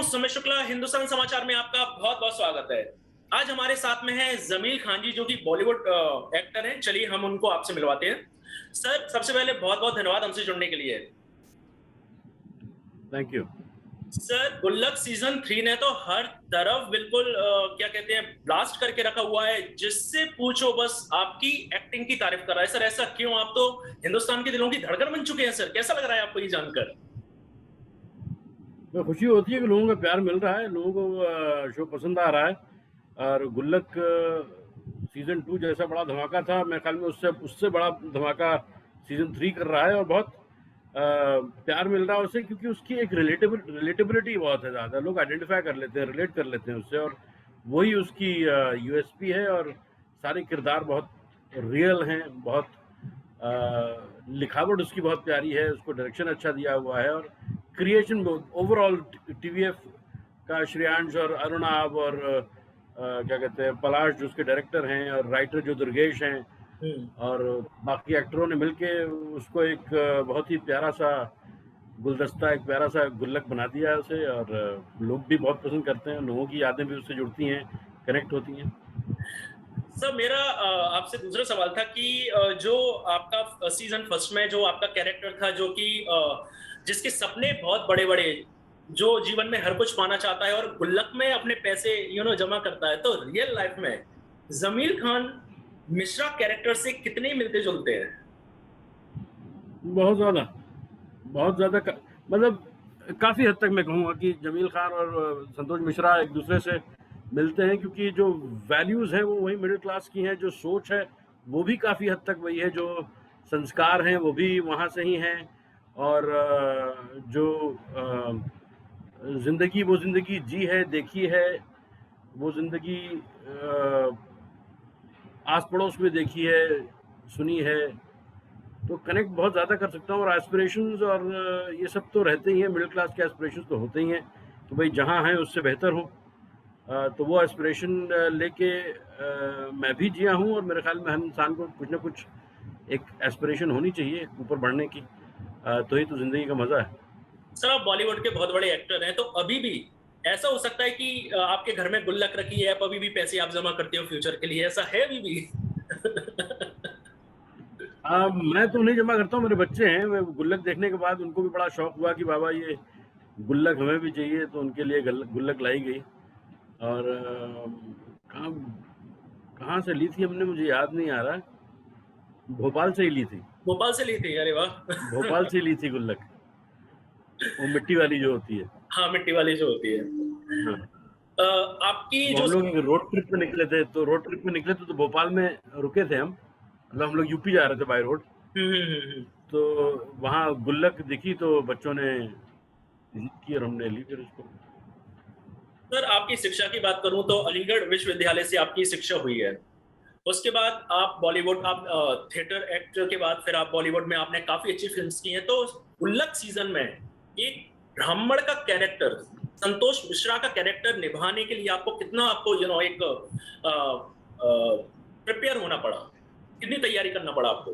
सुमित शुक्ला, हिंदुस्तान समाचार में आपका बहुत बहुत स्वागत है। आज हमारे साथ में है जमील खान जी, जो कि बॉलीवुड एक्टर हैं। चलिए हम उनको आपसे मिलवाते हैं। सर, सबसे पहले बहुत बहुत धन्यवाद हमसे जुड़ने के लिए। Thank you. सर, गुल्लक सीजन 3 ने तो हर तरफ बिल्कुल क्या कहते हैं, ब्लास्ट करके रखा हुआ है। जिससे पूछो बस आपकी एक्टिंग की तारीफ कर रहा है। सर, ऐसा क्यों? आप तो हिंदुस्तान के दिलों की धड़कन बन चुके हैं। सर, कैसा लग रहा है आपको ये जानकर? तो खुशी होती है कि लोगों का प्यार मिल रहा है, लोगों को शो पसंद आ रहा है। और गुल्लक सीजन 2 जैसा बड़ा धमाका था, मेरे ख्याल में उससे उससे बड़ा धमाका सीजन 3 कर रहा है। और बहुत प्यार मिल रहा है उसे, क्योंकि उसकी एक रिलेटेबिलिटी बहुत है, ज़्यादा लोग आइडेंटिफाई कर लेते हैं, रिलेट कर लेते हैं उससे। और वही उसकी यूएसपी है। और सारे किरदार बहुत रियल हैं, बहुत लिखावट उसकी बहुत प्यारी है, उसको डायरेक्शन अच्छा दिया हुआ है। और क्रिएशन ओवरऑल टीवीएफ का श्रेयांश और अरुणाब और क्या कहते हैं पलाश जो उसके डायरेक्टर हैं, और राइटर जो दुर्गेश हैं, और बाकी एक्टरों ने मिलके उसको एक बहुत ही प्यारा सा गुलदस्ता, एक प्यारा सा गुल्लक बना दिया है उसे। और लोग भी बहुत पसंद करते हैं, लोगों की यादें भी उससे जुड़ती हैं, कनेक्ट होती हैं। सर, मेरा आपसे दूसरा सवाल था कि जो आपका सीजन फर्स्ट में जो आपका कैरेक्टर था, जो कि जिसके सपने बहुत बड़े बड़े, जो जीवन में हर कुछ पाना चाहता है और गुल्लक में अपने पैसे जमा करता है, तो रियल लाइफ में जमील खान मिश्रा कैरेक्टर से कितने मिलते जुलते हैं? बहुत ज़्यादा, बहुत ज़्यादा मतलब काफ़ी हद तक मैं कहूँगा कि जमील खान और संतोष मिश्रा एक दूसरे से मिलते हैं, क्योंकि जो वैल्यूज़ हैं वो वही मिडिल क्लास की हैं, जो सोच है वो भी काफ़ी हद तक वही है, जो संस्कार हैं वो भी वहाँ से ही हैं। और जो ज़िंदगी वो ज़िंदगी जी है, देखी है, वो ज़िंदगी आस पड़ोस में देखी है, सुनी है। तो कनेक्ट बहुत ज़्यादा कर सकता हूँ। और एस्पिरेशंस और ये सब तो रहते ही हैं, मिडिल क्लास के एस्पिरेशंस तो होते ही हैं कि भाई जहाँ हैं उससे बेहतर हो। तो वो एस्पिरेशन लेके मैं भी जिया हूँ। और मेरे ख्याल में हर इंसान को कुछ ना कुछ एक एस्पिरेशन होनी चाहिए ऊपर बढ़ने की, तो ही तो ज़िंदगी का मज़ा है। सर, आप बॉलीवुड के बहुत बड़े एक्टर हैं, तो अभी भी ऐसा हो सकता है कि आपके घर में गुल्लक रखी है, आप अभी भी पैसे आप जमा करते हो फ्यूचर के लिए? ऐसा है अभी भी? मैं तो नहीं जमा करता हूँ, मेरे बच्चे हैं। मैं गुल्लक देखने के बाद उनको भी बड़ा शौक हुआ कि बाबा ये गुल्लक हमें भी चाहिए, तो उनके लिए गुल्लक लाई गई। और कहाँ कहाँ से ली थी हमने, मुझे याद नहीं आ रहा। भोपाल से ही ली थी। भोपाल से ली थी? अरे वाह! भोपाल से ली थी गुल्लक, वो मिट्टी वाली जो होती है। हाँ, मिट्टी वाली जो होती है। हाँ। आपकी वो जो हम लोग रोड ट्रिप पे निकले थे, तो भोपाल में रुके थे हम। मतलब हम लोग यूपी जा रहे थे बाय रोड। तो वहाँ गुल्लक दिखी तो बच्चों ने जिद की और हमने ली फिर उसको। सर, आपकी शिक्षा की बात करूं तो अलीगढ़ विश्वविद्यालय से आपकी शिक्षा हुई है। उसके बाद आप बॉलीवुड, आप थिएटर एक्टर के बाद फिर आप बॉलीवुड में आपने काफी अच्छी फिल्म्स की हैं। तो गुल्लक सीजन में एक ब्राह्मण का कैरेक्टर, संतोष मिश्रा का कैरेक्टर निभाने के लिए आपको कितना, आपको एक प्रिपेयर होना पड़ा? कितनी तैयारी करना पड़ा आपको?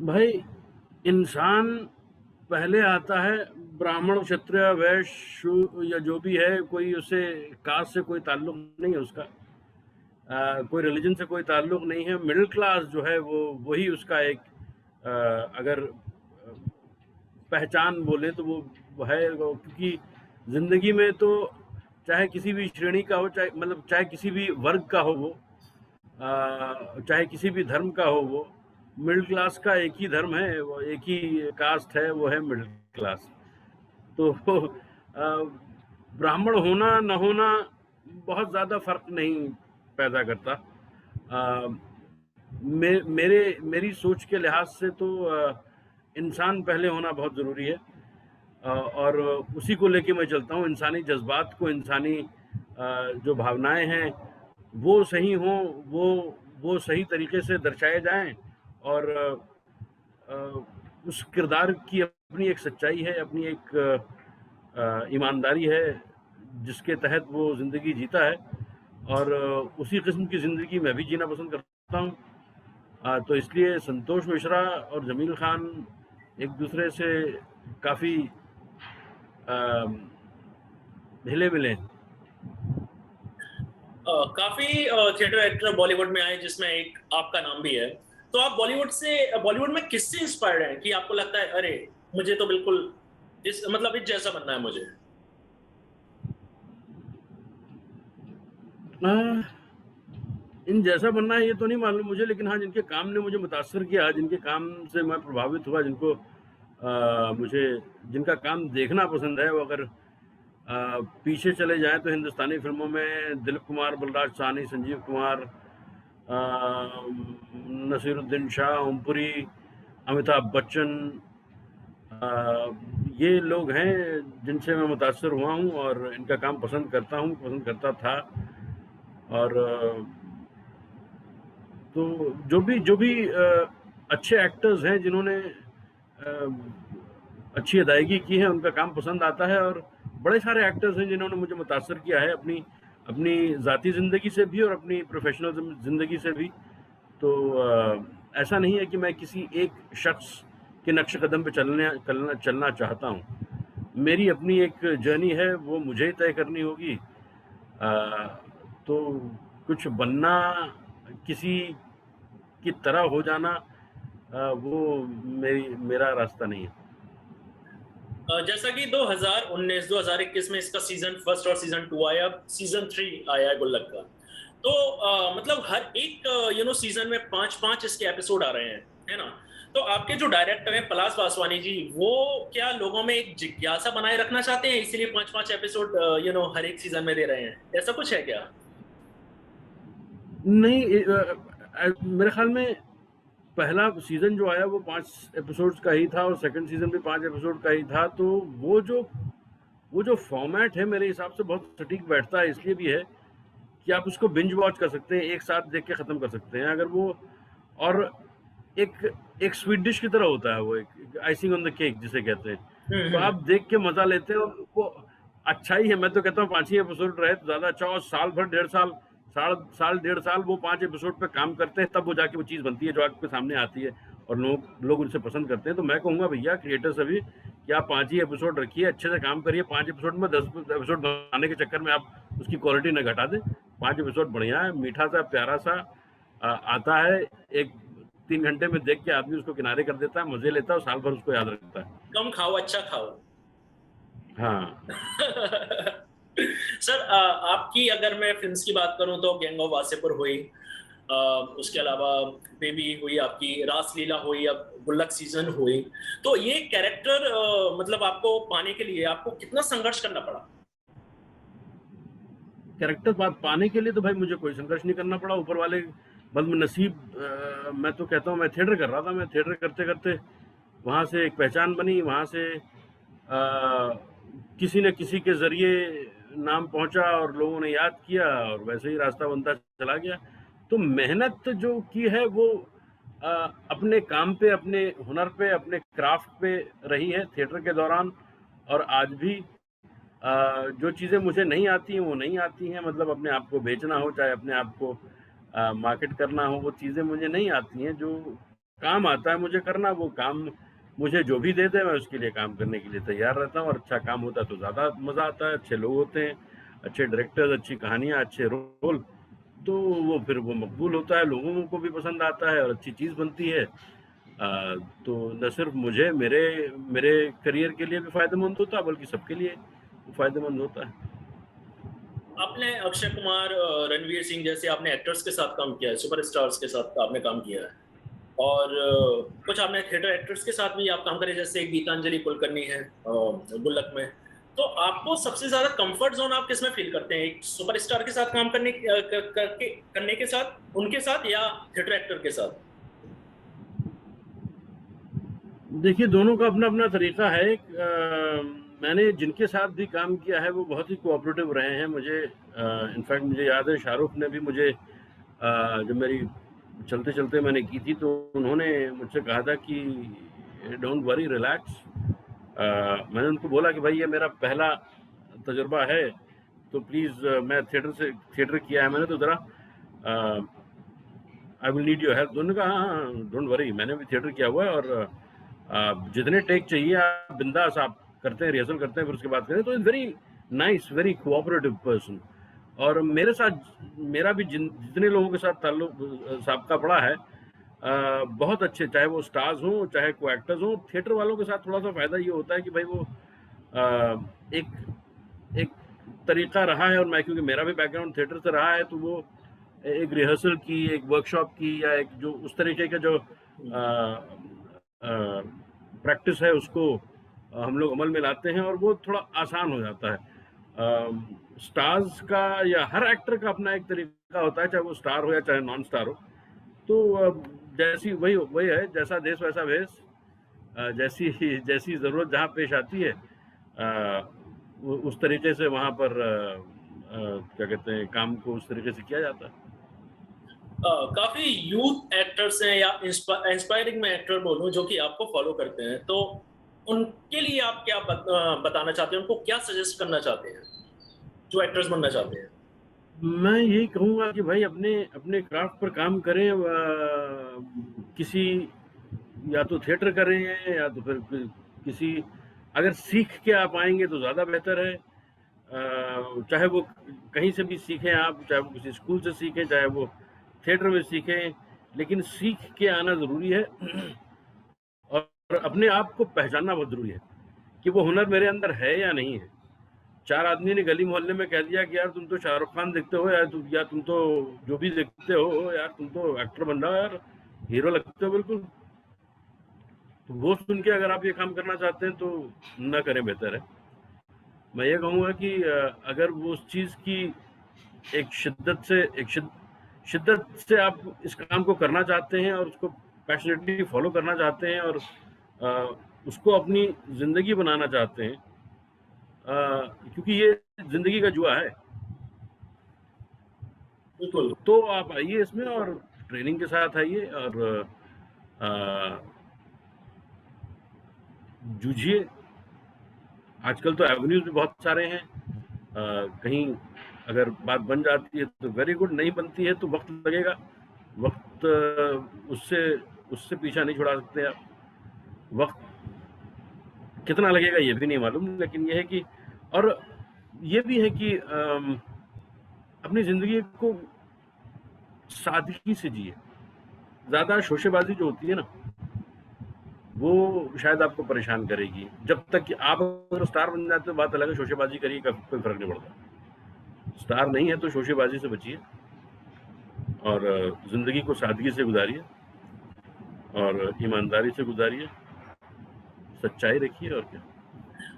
भाई, इंसान पहले आता है, ब्राह्मण क्षत्रिय वैश्य या जो भी है, कोई उससे कास्ट से कोई ताल्लुक नहीं है उसका। कोई रिलीजन से कोई ताल्लुक नहीं है। मिडिल क्लास जो है वो वही उसका एक अगर पहचान बोले तो वो है। क्योंकि ज़िंदगी में तो चाहे किसी भी श्रेणी का हो, चाहे मतलब चाहे किसी भी वर्ग का हो वो, चाहे किसी भी धर्म का हो वो, मिडिल क्लास का एक ही धर्म है, वो एक ही कास्ट है, वो है मिडिल क्लास। तो ब्राह्मण होना न होना बहुत ज़्यादा फर्क नहीं पैदा करता। मेरी सोच के लिहाज से तो इंसान पहले होना बहुत ज़रूरी है। और उसी को लेके मैं चलता हूँ। इंसानी जज्बात को, इंसानी जो भावनाएं हैं वो सही हों, वो सही तरीके से दर्शाए जाएं। और उस किरदार की अपनी एक सच्चाई है, अपनी एक ईमानदारी है, जिसके तहत वो ज़िंदगी जीता है। और उसी किस्म की ज़िंदगी मैं भी जीना पसंद करता हूँ। तो इसलिए संतोष मिश्रा और जमील खान एक दूसरे से काफ़ी हिले मिले। काफी थिएटर एक्टर बॉलीवुड में आए जिसमें एक आपका नाम भी है। तो आप बॉलीवुड में किससे इंस्पायर्ड हैं कि आपको लगता है अरे मुझे तो बिल्कुल इस मतलब इस जैसा बनना है मुझे? आ, इन जैसा बनना है ये तो नहीं मालूम मुझे, लेकिन हाँ जिनके काम ने मुझे मुतासर किया, जिनके काम से मैं प्रभावित हुआ, जिनको मुझे जिनका काम देखना पसंद है, वो अगर पीछे चले जाएं तो हिंदुस्तानी फिल्मों में दिलीप कुमार, बलराज साहनी, संजीव कुमार, अ, नसीरुद्दीन शाह, ओमपुरी, अमिताभ बच्चन, ये लोग हैं जिनसे मैं मुतासर हुआ हूँ और इनका काम पसंद करता हूँ, पसंद करता था। और तो जो भी अच्छे एक्टर्स हैं जिन्होंने अच्छी अदायगी की है, उनका काम पसंद आता है। और बड़े सारे एक्टर्स हैं जिन्होंने मुझे मुतासर किया है अपनी अपनी ज़ाती ज़िंदगी से भी और अपनी प्रोफेशनल ज़िंदगी से भी। तो ऐसा नहीं है कि मैं किसी एक शख्स के नक्श कदम पे चलना चाहता हूँ। मेरी अपनी एक जर्नी है, वो मुझे ही तय करनी होगी। तो कुछ बनना, किसी की तरह हो जाना, वो मेरा रास्ता नहीं है। जैसा कि 2019 2021 में इसका सीजन फर्स्ट और सीजन 2 आया, अब सीजन 3 आया है गुल्लक का। तो मतलब हर एक सीजन में 5-5 इसके एपिसोड आ रहे हैं, है ना? तो आपके जो डायरेक्टर हैं पलाश बासवानी जी, वो क्या लोगों में एक जिज्ञासा बनाए रखना चाहते हैं, इसीलिए 5-5 एपिसोड हर एक सीजन में दे रहे हैं? ऐसा कुछ है क्या? नहीं, मेरे ख्याल में पहला सीजन जो आया वो 5 एपिसोड्स का ही था और सेकंड सीजन भी 5 एपिसोड का ही था। तो वो जो फॉर्मेट है मेरे हिसाब से बहुत सटीक बैठता है, इसलिए भी है कि आप उसको बिंज वॉच कर सकते हैं, एक साथ देख के ख़त्म कर सकते हैं अगर वो। और एक एक स्वीट डिश की तरह होता है वो, एक आइसिंग ऑन द केक जिसे कहते हैं। तो हम्म। आप देख के मज़ा लेते हैं और वो अच्छा ही है। मैं तो कहता हूँ 5 ही एपिसोड रहे तो ज़्यादा अच्छा, और साल भर, डेढ़ साल, साल डेढ़ साल वो 5 एपिसोड पे काम करते हैं, तब वो जाके वो चीज़ बनती है जो आपके सामने आती है और लोग उनसे पसंद करते हैं। तो मैं कहूँगा भैया क्रिएटर सभी कि आप 5 ही एपिसोड रखिए, अच्छे से काम करिए। 5 एपिसोड में 10 एपिसोड बनाने के चक्कर में आप उसकी क्वालिटी न घटा दें। 5 एपिसोड बढ़िया है, मीठा सा, प्यारा सा आता है। एक 3 घंटे में देख के आदमी उसको किनारे कर देता है, मज़े लेता है और साल भर उसको याद रखता है। कम खाओ अच्छा खाओ। हाँ। सर, आपकी अगर मैं फिल्म्स की बात करूं तो गैंग ऑफ वासेपुर हुई, उसके अलावा बेबी हुई, आपकी रासलीला हुई, अब गुल्लक सीजन हुई। तो ये कैरेक्टर मतलब आपको पाने के लिए आपको कितना संघर्ष करना पड़ा? कैरेक्टर पाने के लिए तो भाई मुझे कोई संघर्ष नहीं करना पड़ा, ऊपर वाले बदनसीब। मैं तो कहता हूँ, मैं थिएटर कर रहा था, मैं थिएटर करते करते वहाँ से एक पहचान बनी, वहाँ से किसी न किसी के ज़रिए नाम पहुँचा और लोगों ने याद किया और वैसे ही रास्ता बनता चला गया। तो मेहनत जो की है वो अ, अपने काम पे, अपने हुनर पे, अपने क्राफ्ट पे रही है थिएटर के दौरान और आज भी। जो चीज़ें मुझे नहीं आती हैं वो नहीं आती हैं, मतलब अपने आप को बेचना हो, चाहे अपने आप को मार्केट करना हो, वो चीज़ें मुझे नहीं आती हैं। जो काम आता है मुझे करना, वो काम मुझे जो भी दे दे मैं उसके लिए काम करने के लिए तैयार रहता हूँ। और अच्छा काम होता है तो ज़्यादा मज़ा आता है, अच्छे लोग होते हैं, अच्छे डायरेक्टर्स, अच्छी कहानियाँ, अच्छे रोल, तो वो फिर वो मकबूल होता है, लोगों को भी पसंद आता है और अच्छी चीज़ बनती है। तो न सिर्फ मुझे, मेरे मेरे करियर के लिए भी फ़ायदेमंद होता है, बल्कि सबके लिए फ़ायदेमंद होता है। आपने अक्षय कुमार, रणवीर सिंह जैसे आपने एक्टर्स के साथ काम किया है, सुपरस्टार्स के साथ आपने काम किया है, और कुछ आपने थिएटर एक्टर्स के साथ भी आप काम करें, जैसे एक गीतांजलि कुलकर्णी है गुल्लक में। तो आपको सबसे ज्यादा कंफर्ट जोन आप किसमें फील करते हैं, एक सुपरस्टार के साथ काम करने के साथ, उनके साथ, या थिएटर एक्टर के साथ? देखिए, दोनों का अपना-अपना तरीका है। मैंने जिनके साथ भी काम किया है वो बहुत ही कोऑपरेटिव रहे हैं। मुझे इनफैक्ट मुझे याद है शाहरुख ने भी मुझे जब मेरी चलते-चलते मैंने की थी तो उन्होंने मुझसे कहा था कि डोंट वरी, रिलैक्स। मैंने उनको बोला कि भाई ये मेरा पहला तजुर्बा है, तो प्लीज़ मैं थिएटर किया है मैंने, तो ज़रा I will need your help. तो उन्होंने कहा हाँ, हाँ, डोंट वरी, मैंने भी थिएटर किया हुआ है और जितने टेक चाहिए आप बिंदास आप करते हैं, रिहर्सल करते हैं, फिर उसके बाद करें। तो is very nice, very cooperative person. और मेरे साथ मेरा भी जितने लोगों के साथ ताल्लुक साबका पड़ा है, बहुत अच्छे, चाहे वो स्टार्स हों चाहे को एक्टर्स हों। थिएटर वालों के साथ थोड़ा सा फ़ायदा ये होता है कि भाई वो एक एक तरीका रहा है, और मैं क्योंकि मेरा भी बैकग्राउंड थिएटर से रहा है, तो वो एक रिहर्सल की, एक वर्कशॉप की, या एक जो उस तरीके का जो प्रैक्टिस है उसको हम लोग अमल में लाते हैं, और वो थोड़ा आसान हो जाता है। स्टार्स का या हर एक्टर का अपना एक तरीका होता है, चाहे वो स्टार हो या चाहे नॉन स्टार हो। तो जैसी वही वही है, जैसा देश वैसा भेष, जैसी जैसी ज़रूरत जहाँ पेश आती है, उस तरीके से वहाँ पर क्या कहते हैं, काम को उस तरीके से किया जाता है। काफी यूथ एक्टर्स हैं या इंस्पायरिंग में एक्टर बोलूं जो कि आपको फॉलो करते हैं, तो उनके लिए आप क्या बताना चाहते हैं, उनको क्या सजेस्ट करना चाहते हैं जो एक्टर्स बनना चाहते हैं? मैं यही कहूँगा कि भाई अपने अपने क्राफ्ट पर काम करें। किसी या तो थिएटर करें या तो फिर किसी, अगर सीख के आप आएंगे तो ज़्यादा बेहतर है। चाहे वो कहीं से भी सीखें आप, चाहे वो किसी स्कूल से सीखें, चाहे वो थिएटर में सीखें, लेकिन सीख के आना ज़रूरी है। और अपने आप को पहचानना बहुत ज़रूरी है कि वो हुनर मेरे अंदर है या नहीं है। 4 आदमी ने गली मोहल्ले में कह दिया कि यार तुम तो शाहरुख खान दिखते हो यार, तुम तो जो भी दिखते हो यार, तुम तो एक्टर बन रहे हो यार, हीरो लगते हो बिल्कुल। तो वो सुन के अगर आप ये काम करना चाहते हैं तो ना करें, बेहतर है। मैं ये कहूँगा कि अगर वो उस चीज़ की एक शिद्दत से आप इस काम को करना चाहते हैं और उसको पैशनेटली फॉलो करना चाहते हैं और उसको अपनी ज़िंदगी बनाना चाहते हैं, क्योंकि ये ज़िंदगी का जुआ है, बिल्कुल। तो आप आइए इसमें और ट्रेनिंग के साथ आइए और जूझिए। आजकल तो एवेन्यूज भी बहुत सारे हैं। कहीं अगर बात बन जाती है तो वेरी गुड, नहीं बनती है तो वक्त लगेगा। वक्त उससे पीछा नहीं छुड़ा सकते आप। वक्त कितना लगेगा ये भी नहीं मालूम, लेकिन ये है कि, और ये भी है कि अपनी ज़िंदगी को सादगी से जिए। ज़्यादा शोशेबाजी जो होती है ना, वो शायद आपको परेशान करेगी। जब तक कि आप अगर स्टार बन जाते हो बात अलग है, शोशेबाजी करिए कोई फर्क नहीं पड़ता। स्टार नहीं है तो शोशेबाजी से बचिए और ज़िंदगी को सादगी से गुजारिए और ईमानदारी से गुजारिए, सच्चाई रखिए, और क्या।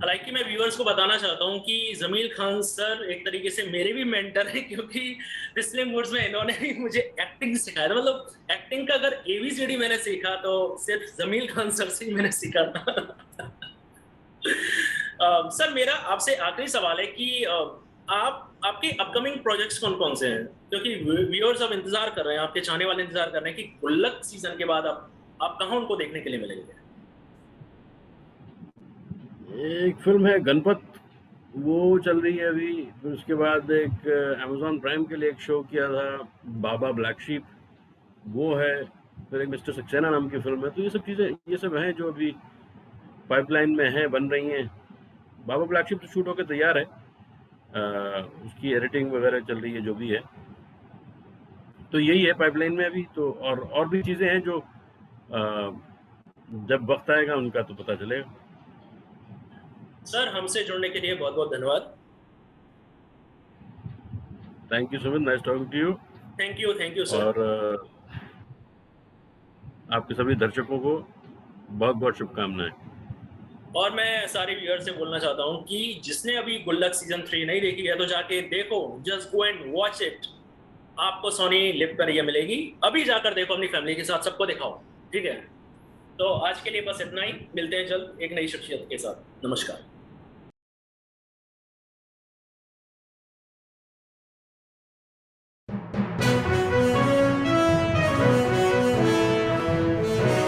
हालांकि मैं व्यूअर्स को बताना चाहता हूं कि जमील खान सर एक तरीके से मेरे भी मेंटर हैं, क्योंकि पिछले मूड्स में इन्होंने ही मुझे एक्टिंग सिखाया था। मतलब एक्टिंग का अगर एबीसीडी मैंने सीखा तो सिर्फ जमील खान सर से ही मैंने सीखा था। सर मेरा आपसे आखिरी सवाल है कि आपके अपकमिंग प्रोजेक्ट्स कौन कौन से हैं, क्योंकि व्यूअर्स अब इंतजार कर रहे हैं, आपके चाहने वाले इंतजार कर रहे हैं कि गुल्लक सीजन के बाद आप कहाँ उनको देखने के लिए मिलेंगे? एक फिल्म है गणपत, वो चल रही है अभी। फिर उसके बाद एक अमेजॉन प्राइम के लिए एक शो किया था, बाबा ब्लैक शीप, वो है। फिर एक मिस्टर सक्सेना नाम की फिल्म है। तो ये सब चीज़ें, ये सब हैं जो अभी पाइपलाइन में हैं, बन रही हैं। बाबा ब्लैक शिप तो शूट होकर तैयार है, उसकी एडिटिंग वगैरह चल रही है, जो भी है। तो यही है पाइपलाइन में अभी तो। और भी चीज़ें हैं जो जब वक्त आएगा उनका तो पता चलेगा। सर हमसे जुड़ने के लिए बहुत बहुत धन्यवाद। Thank you Sumit, nice talking to you. Thank you sir. और आपके सभी दर्शकों को बहुत बहुत शुभकामनाएं। और मैं सारे व्यूअर से बोलना चाहता हूं कि जिसने अभी गुल्लक सीजन 3 नहीं देखी है तो जाके देखो, just go and watch it. आपको सोनी लिव पर ये मिलेगी, अभी जाकर देखो अपनी फैमिली के साथ, सबको दिखाओ, ठीक है? तो आज के लिए बस इतना ही, मिलते हैं जल्द एक नई शख्सियत के साथ। नमस्कार।